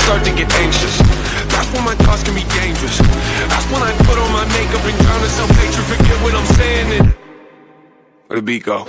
start to get anxious. That's when my thoughts can be dangerous. That's when I put on my makeup and drown in self-hatred. Forget what I'm saying and where the beat go?